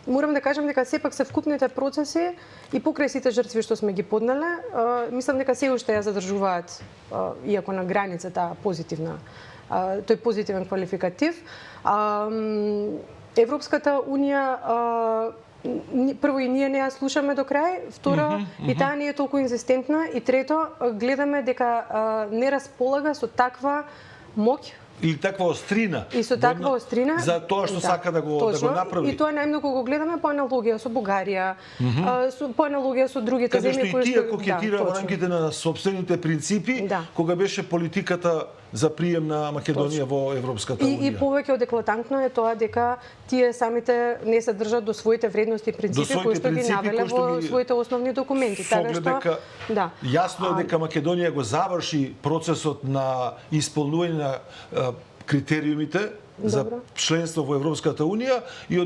морам да кажам дека сепак се вкупните процеси и покрај сите жртви што сме ги поднеле, мислам дека се уште ја задржуваат, иако на граница таа позитивна, тој позитивен квалификатив. Европската унија, прво и ние не ја слушаме до крај, второ и таа не е толку инзистентна, и трето гледаме дека не располага со таква моќ или таква острина. И со таква острина за тоа што сака да го направи. И тоа најмногу го гледаме по аналогија со Бугарија, по аналогија со другите земји кои што... Каде што и тие кокетира во рамките на собствените принципи, кога беше политиката за прием на Македонија во Европската унија. И повеќе од еклатантно е тоа дека тие самите не се држат до своите вредности и принципи кои што ги навеле во своите основни документи. Така што јасно е дека Македонија го заврши процесот на исполнување на критериумите за членство во Европската унија и